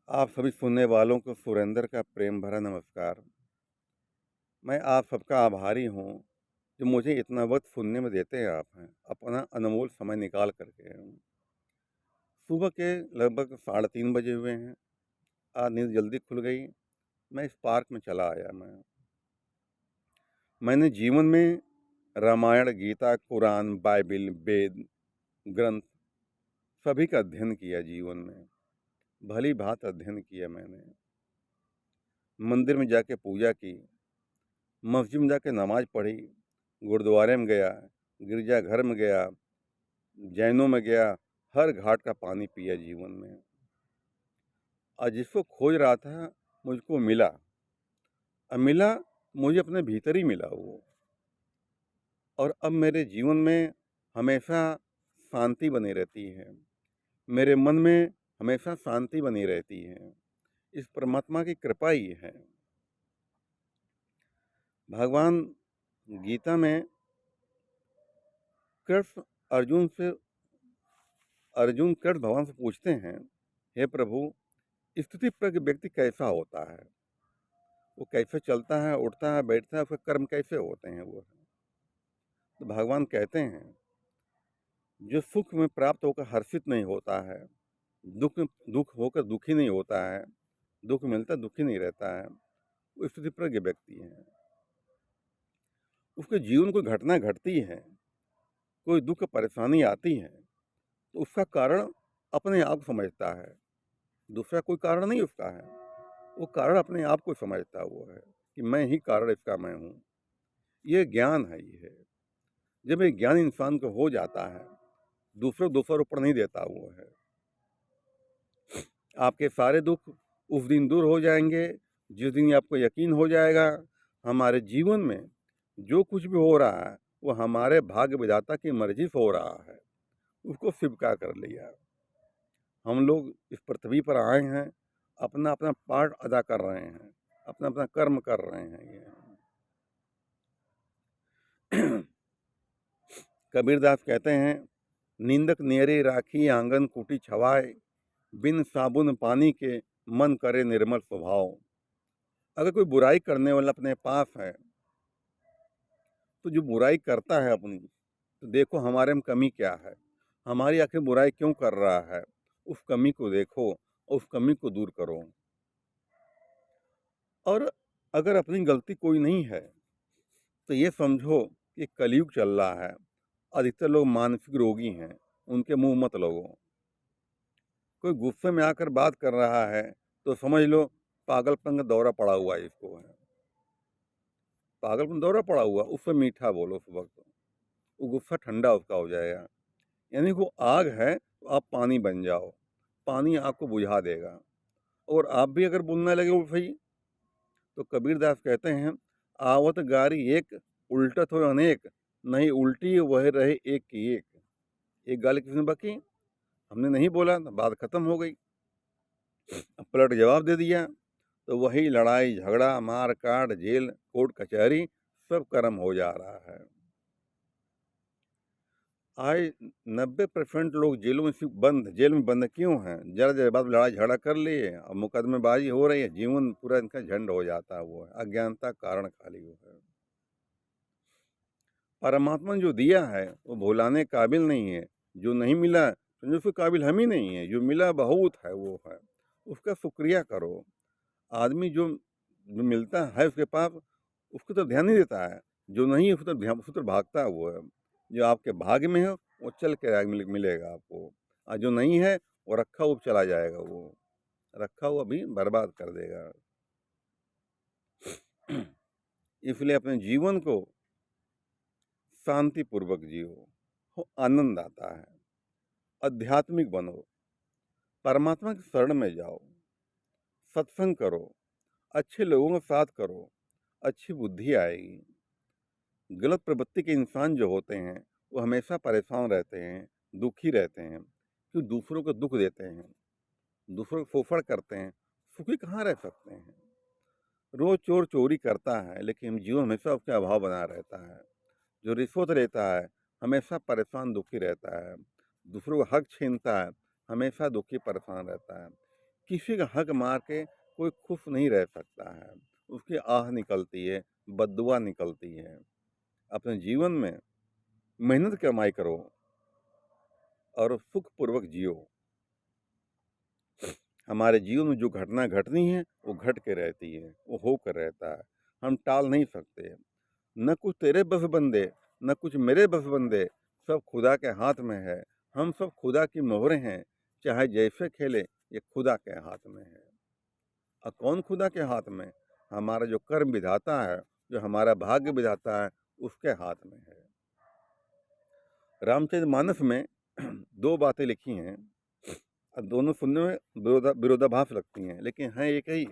आप सभी सुनने वालों को सुरेंद्र का प्रेम भरा नमस्कार। मैं आप सबका आभारी हूँ, जो मुझे इतना वक़्त सुनने में देते हैं आप हैं, अपना अनमोल समय निकाल कर के। सुबह के लगभग 3:30 बजे हुए हैं, आज नींद जल्दी खुल गई, मैं इस पार्क में चला आया मैंने जीवन में रामायण, गीता, कुरान, बाइबिल, वेद, ग्रंथ सभी का अध्ययन किया जीवन में, भली-भाँति अध्ययन किया मैंने। मंदिर में जाके पूजा की, मस्जिद में जाके नमाज़ पढ़ी, गुरुद्वारे में गया, गिरजाघर में गया, जैनों में गया, हर घाट का पानी पिया जीवन में। और जिसको खोज रहा था, मुझको मिला। मिला, मुझे अपने भीतर ही मिला वो। और अब मेरे जीवन में हमेशा शांति बनी रहती है। मेरे मन में हमेशा शांति बनी रहती है। इस परमात्मा की कृपा ही है। भगवान गीता में कृष्ण कृष्ण भगवान से पूछते हैं, हे प्रभु, स्थितिप्रज्ञ व्यक्ति कैसा होता है? वो कैसे चलता है, उठता है, बैठता है, उसके कर्म कैसे होते हैं वो? तो भगवान कहते हैं, जो सुख में प्राप्त होकर हर्षित नहीं होता है, दुख दुख होकर दुखी नहीं होता है, दुख मिलता दुखी नहीं रहता है, वो स्थितिप्रज्ञ व्यक्ति है। उसके जीवन कोई घटना घटती है, कोई दुख परेशानी आती है, तो उसका कारण अपने आप समझता है, दूसरा कोई कारण नहीं उसका है। वो कारण अपने आप को समझता वो है कि मैं ही कारण इसका मैं हूँ। ये ज्ञान है ये है। जब ये ज्ञान इंसान को हो जाता है, दूसरों दोषारोपण नहीं देता वो है। आपके सारे दुख उस दिन दूर हो जाएंगे, जिस दिन आपको यकीन हो जाएगा हमारे जीवन में जो कुछ भी हो रहा है वो हमारे भाग्य विधाता की मर्जी से हो रहा है, उसको स्वीकार कर लिया। हम लोग इस पृथ्वी पर आए हैं, अपना अपना पार्ट अदा कर रहे हैं, अपना अपना कर्म कर रहे हैं ये। कबीरदास कहते हैं, निंदक नेरे राखी आंगन कूटी छवाए, बिन साबुन पानी के मन करे निर्मल स्वभाव। अगर कोई बुराई करने वाला अपने पास है, तो जो बुराई करता है अपनी, तो देखो हमारे में कमी क्या है, हमारी आखिर बुराई क्यों कर रहा है, उस कमी को देखो और उस कमी को दूर करो। और अगर अपनी गलती कोई नहीं है, तो ये समझो कि कलयुग चल रहा है, अधिकतर लोग मानसिक रोगी हैं, उनके मुंह मत लगो। कोई गुस्से में आकर बात कर रहा है, तो समझ लो पागलपन का दौरा पड़ा हुआ है इसको है। पागलपन दौरा पड़ा हुआ, उससे मीठा बोलो उस वक्त, वो गुस्सा ठंडा उसका हो जाएगा। यानी वो आग है, तो आप पानी बन जाओ, पानी आग को बुझा देगा। और आप भी अगर बोलने लगे वैसे ही, तो कबीरदास कहते हैं, आवत गारी एक, उल्टत हो अनेक, नहीं उल्टी वह रहे एक की एक। एक गाली किसने बकी, हमने नहीं बोला, बात खत्म हो गई, पलट जवाब दे दिया, तो वही लड़ाई झगड़ा मार काट जेल कोर्ट कचहरी सब कर्म हो जा रहा है। आज 90% लोग जेल में बंद क्यों हैं? जरा देर बाद लड़ाई झगड़ा कर लिए और मुकदमेबाजी हो रही है, जीवन पूरा इनका झंड हो जाता है। वो है अज्ञानता कारण खाली वो है। परमात्मा ने जो दिया है वो भुलाने काबिल नहीं है। जो नहीं मिला समझो उसके काबिल हम ही नहीं है। जो मिला बहुत है वो है, उसका शुक्रिया करो। आदमी जो जो मिलता है उसके पास, उसको तो ध्यान नहीं देता है, जो नहीं है उसको तो ध्यान उसको तो भागता है वो है। जो आपके भाग्य में है वो चल के मिलेगा आपको, और जो नहीं है वो रखा हुआ चला जाएगा, वो रखा हुआ भी बर्बाद कर देगा। इसलिए अपने जीवन को शांतिपूर्वक जियो, हो आनंद आता है, आध्यात्मिक बनो, परमात्मा की शरण में जाओ, सत्संग करो, अच्छे लोगों का साथ करो, अच्छी बुद्धि आएगी। गलत प्रवृत्ति के इंसान जो होते हैं वो हमेशा परेशान रहते हैं, दुखी रहते हैं, क्यों दूसरों को दुख देते हैं, दूसरों को शोषण करते हैं, सुखी कहाँ रह सकते हैं। रोज चोर चोरी करता है, लेकिन जीवन हमेशा उसका अभाव बना रहता है। जो रिश्वत लेता है हमेशा परेशान दुखी रहता है, दूसरों का हक छीनता है हमेशा दुखी परेशान रहता है। किसी का हक मार के कोई खुश नहीं रह सकता है। उसकी आह निकलती है, बद्दुआ निकलती है। अपने जीवन में मेहनत कमाई करो और सुखपूर्वक जियो। हमारे जीवन में जो घटना घटनी है वो घट के रहती है, वो होकर रहता है, हम टाल नहीं सकते। न कुछ तेरे बस बंदे, न कुछ मेरे बस बंदे, सब खुदा के हाथ में है। हम सब खुदा की मोहरें हैं, चाहे जैसे खेले ये खुदा के हाथ में है। और कौन खुदा के हाथ में? हमारा जो कर्म विधाता है, जो हमारा भाग्य विधाता है, उसके हाथ में है। रामचरितमानस में दो बातें लिखी हैं, दोनों सुनने में विरोधाभास लगती हैं, लेकिन हैं एक ही।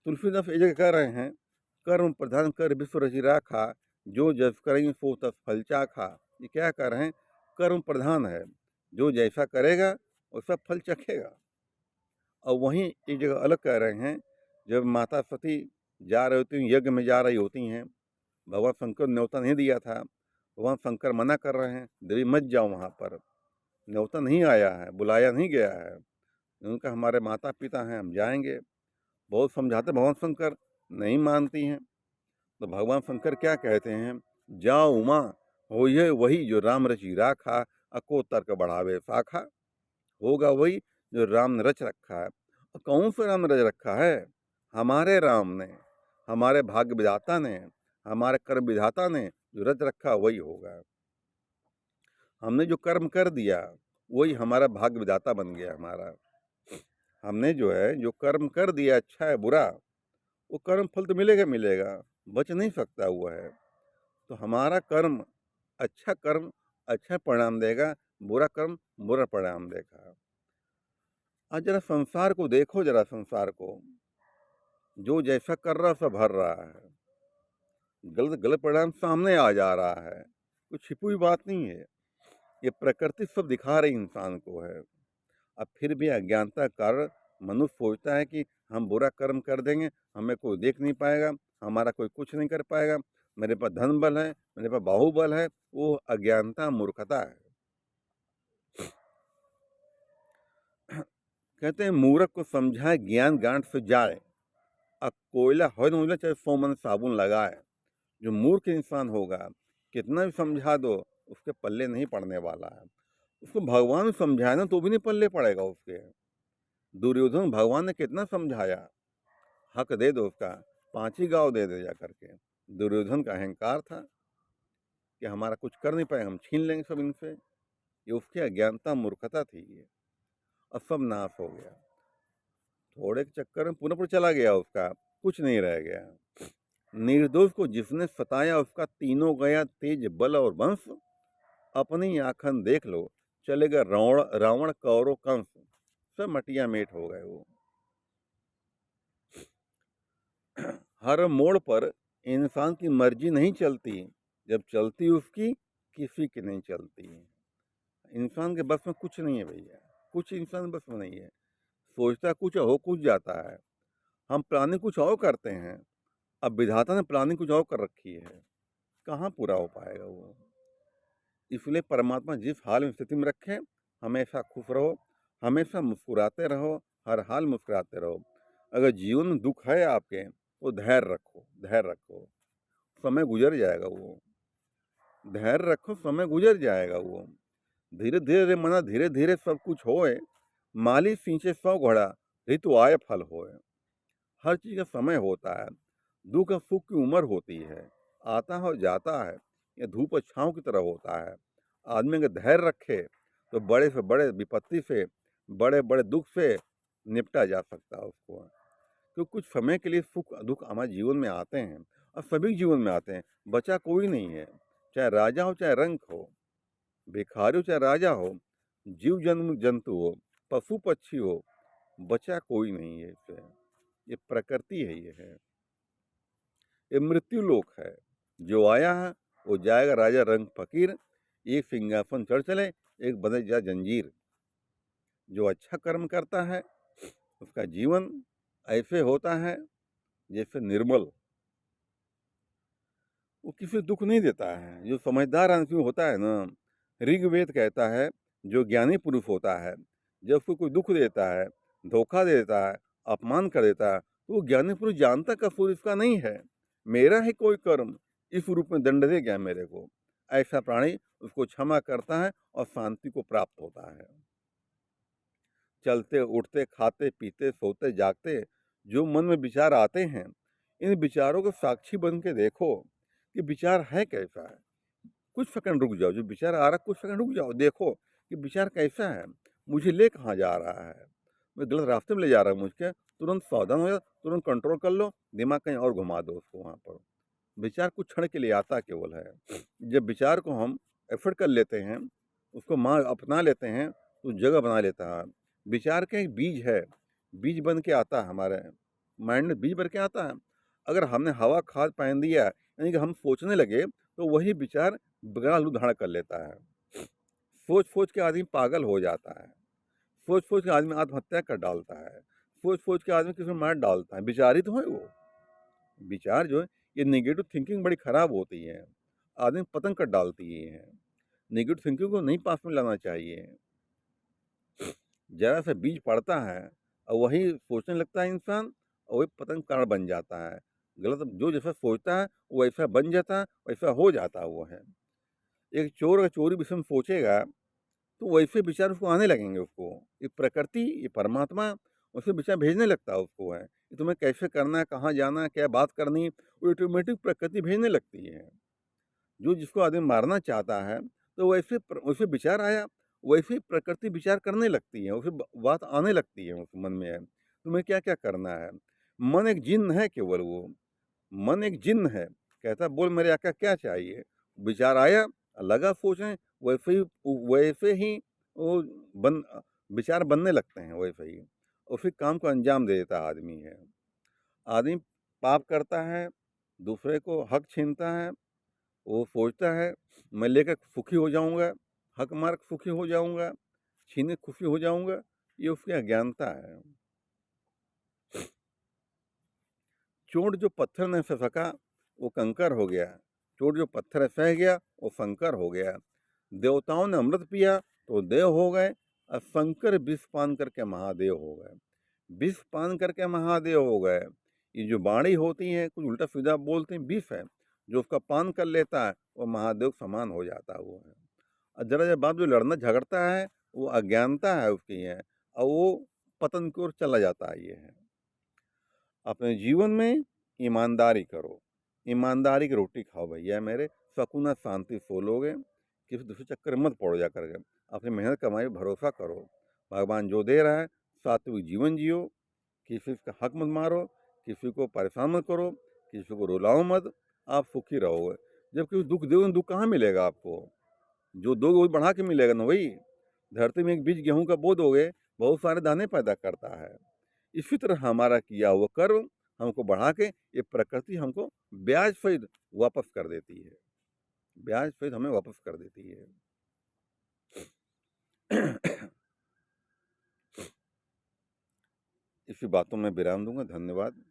तुलसीदास एक जगह कह रहे हैं, कर्म प्रधान कर विश्व रचि राखा, जो जस करेंगे सो तस फल चाखा। ये क्या कह रहे हैं? कर्म प्रधान है, जो जैसा करेगा वैसा फल चखेगा। और वहीं एक जगह अलग कह रहे हैं, जब माता सती जा रही होती, यज्ञ में जा रही होती हैं, भगवान शंकर ने न्योता नहीं दिया था, भगवान शंकर मना कर रहे हैं, देवी मत जाओ वहाँ पर, न्योता नहीं आया है, बुलाया नहीं गया है। उनका हमारे माता पिता हैं, हम जाएंगे। बहुत समझाते भगवान शंकर, नहीं मानती हैं। तो भगवान शंकर क्या कहते हैं? जाओ उमा, हो ये वही जो राम रचि राखा, अको तर्क बढ़ावे शाखा। होगा वही जो राम ने रच रखा है। और कौन सा राम ने रच रखा है? हमारे राम ने, हमारे भाग्य विधाता ने, हमारे कर्म विधाता ने जो रच रखा वही होगा। हमने जो कर्म कर दिया वही हमारा भाग्य विधाता बन गया। हमारा हमने जो है जो कर्म कर दिया, अच्छा है बुरा, वो कर्म फल तो मिलेगा मिलेगा, बच नहीं सकता हुआ है। तो हमारा कर्म अच्छा परिणाम देगा, बुरा कर्म बुरा परिणाम देगा। आज जरा संसार को देखो, जरा संसार को, जो जैसा कर रहा सब भर रहा है, गलत गलत परिणाम सामने आ जा रहा है, कुछ छिपी हुई बात नहीं है। ये प्रकृति सब दिखा रही इंसान को है। अब फिर भी अज्ञानता कारण मनुष्य सोचता है कि हम बुरा कर्म कर देंगे, हमें कोई देख नहीं पाएगा, हमारा कोई कुछ नहीं कर पाएगा, मेरे पास धन बल है, मेरे पास बाहुबल है। वो अज्ञानता मूर्खता है। कहते हैं मूर्ख को समझाए ज्ञान गांठ से जाए, अब कोयला हो न चाहे 100 मन साबुन लगाए। जो मूर्ख इंसान होगा, कितना भी समझा दो, उसके पल्ले नहीं पड़ने वाला है। उसको भगवान समझाए ना तो भी नहीं पल्ले पड़ेगा उसके। दुर्योधन भगवान ने कितना समझाया, हक दे दो उसका, 5 ही गाँव दे दे जा करके। दुर्योधन का अहंकार था कि हमारा कुछ कर नहीं पाएंगे, हम छीन लेंगे सब इनसे। ये उसकी अज्ञानता मूर्खता थी ये। अब सब नाश हो गया, थोड़े के चक्कर में पुनः पर चला गया, उसका कुछ नहीं रह गया। निर्दोष को जिसने सताया, उसका तीनों गया तेज बल और वंश। अपनी आंखन देख लो, चलेगा रावण कौरव कंस, सब मटिया मेट हो गए वो। हर मोड़ पर इंसान की मर्जी नहीं चलती, जब चलती उसकी किसी की नहीं चलती। इंसान के बस में कुछ नहीं है भैया, कुछ इंसान बस में नहीं है। सोचता कुछ हो कुछ जाता है। हम प्लानिंग कुछ और करते हैं, अब विधाता ने प्लानिंग कुछ और कर रखी है, कहाँ पूरा हो पाएगा वो। इसलिए परमात्मा जिस हाल में स्थिति में रखे, हमेशा खुश रहो, हमेशा मुस्कुराते रहो, हर हाल मुस्कुराते रहो। अगर जीवन में दुख है आपके, तो धैर्य रखो, धैर्य रखो, समय गुजर जाएगा वो। धैर्य रखो, समय गुजर जाएगा वो। धीरे धीरे मना, धीरे धीरे सब कुछ होए, माली सींचे 100 घड़ा, ऋतु आए फल होए। हर चीज का समय होता है। दुख और सुख की उम्र होती है, आता है और जाता है। ये धूप और छांव की तरह होता है। आदमी अगर धैर्य रखे तो बड़े से बड़े विपत्ति से, बड़े बड़े दुख से निपटा जा सकता है उसको। तो कुछ समय के लिए सुख दुख हमारे जीवन में आते हैं, और सभी जीवन में आते हैं, बचा कोई नहीं है। चाहे राजा हो चाहे रंक हो, भिखारी हो चाहे राजा हो, जीव जंतु हो, पशु पक्षी हो, बचा कोई नहीं है इससे। ये प्रकृति है, ये है, ये मृत्यु लोक है। जो आया है वो जाएगा, राजा रंग फकीर। एक सिंहासन चढ़ चले, एक बदल जा जंजीर। जो अच्छा कर्म करता है उसका जीवन ऐसे होता है जैसे निर्मल, वो किसी दुख नहीं देता है। जो समझदार आदमी होता है ना, ऋग्वेद कहता है, जो ज्ञानी पुरुष होता है, जब उसको कोई दुख देता है धोखा दे देता है, अपमान कर देता है, तो वो ज्ञानी पुरुष जानता कसूर इसका नहीं है, मेरा ही कोई कर्म इस रूप में दंड दे गया मेरे को। ऐसा प्राणी उसको क्षमा करता है और शांति को प्राप्त होता है। चलते उठते खाते पीते सोते जागते जो मन में विचार आते हैं, इन विचारों को साक्षी बन के देखो कि विचार है कैसा है। कुछ सेकंड रुक जाओ, जो विचार आ रहा है कुछ सेकंड रुक जाओ, देखो कि विचार कैसा है, मुझे ले कहाँ जा रहा है, मैं गलत रास्ते में ले जा रहा हूँ मुझके, तुरंत सावधान हो जाओ, तुरंत कंट्रोल कर लो, दिमाग कहीं और घुमा दो उसको वहाँ पर। विचार कुछ क्षण के लिए आता केवल है। जब विचार को हम एफर्ट कर लेते हैं, उसको माँ अपना लेते हैं, तो जगह बना लेता है। विचार का एक बीज है, बीज बन के आता है हमारे माइंड में, बीज बन के आता है। अगर हमने हवा खाद पहन दिया, यानी कि हम सोचने लगे, तो वही विचार बगड़ा लू धारण कर लेता है। सोच सोच के आदमी पागल हो जाता है, सोच सोच के आदमी आत्महत्या कर डालता है, सोच सोच के आदमी किसी को मार डालता है। विचार ही तो है वो। विचार जो है, ये नेगेटिव थिंकिंग बड़ी खराब होती है, आदमी पतन कर डालती है। नेगेटिव थिंकिंग को नहीं पास में लाना चाहिए। जरा सा बीज पड़ता है और वही सोचने लगता है इंसान, और वही पतन कारण बन जाता है। गलत जो जैसा सोचता है वो वैसा बन जाता है, वैसा हो जाता है वो है। एक चोर अगर चोरी विषय में सोचेगा, तो वैसे विचार उसको आने लगेंगे उसको। ये प्रकृति, ये परमात्मा उसे विचार भेजने लगता है उसको है, कि तुम्हें कैसे करना है, कहाँ जाना है, क्या बात करनी है, वो ऑटोमेटिक प्रकृति भेजने लगती है। जो जिसको आदमी मारना चाहता है, तो वैसे विचार आया, वैसे ही प्रकृति विचार करने लगती है, वैसे बात आने लगती है उस मन में है, तुम्हें क्या क्या करना है। मन एक जिन्न है केवल वो, मन एक जिन्न है, कहता बोल मेरे आका क्या चाहिए। विचार आया, लगा सोचने, वैसे ही वो बन विचार बनने लगते हैं वैसे ही, और फिर काम को अंजाम दे देता आदमी है। आदमी पाप करता है, दूसरे को हक छीनता है, वो सोचता है मैं लेकर सुखी हो जाऊंगा, हक मार के सुखी हो जाऊंगा, छीने के खुशी हो जाऊंगा, ये उसकी अज्ञानता है। चोट जो पत्थर ने सका, वो कंकर हो गया, चोट जो पत्थर सह गया, वो शंकर हो गया। देवताओं ने अमृत पिया तो देव हो गए, और शंकर विष पान करके महादेव हो गए। विष पान करके महादेव हो गए। ये जो वाणी होती है, कुछ उल्टा सीधा बोलते हैं, विष है, जो उसका पान कर लेता है वो महादेव समान हो जाता है वो है। और जरा जरा बात जो लड़ना झगड़ता है, वो अज्ञानता है उसकी है, और वो पतन की ओर चला जाता है। ये है, अपने जीवन में ईमानदारी करो, ईमानदारी की रोटी खाओ भैया मेरे, सकून शांति सो लोगे, किसी दूसरे चक्कर में मत पड़ो जा करके, अपनी मेहनत कमाई पे भरोसा करो, भगवान जो दे रहा है सात्विक जीवन जियो, किसी का हक मत मारो, किसी को परेशान मत करो, किसी को रुलाओ मत, आप सुखी रहोगे। जब किसी दुख दोगे, दुख कहाँ मिलेगा आपको, जो दोगे वो बढ़ा के मिलेगा ना। वही धरती में एक बीज गेहूं का बो दोगे, बहुत सारे दाने पैदा करता है। इसी तरह हमारा किया हुआ कर्म हमको बढ़ा के ये प्रकृति हमको ब्याज सहित वापस कर देती है, ब्याज सहित हमें वापस कर देती है। इसी बातों में विराम दूंगा। धन्यवाद।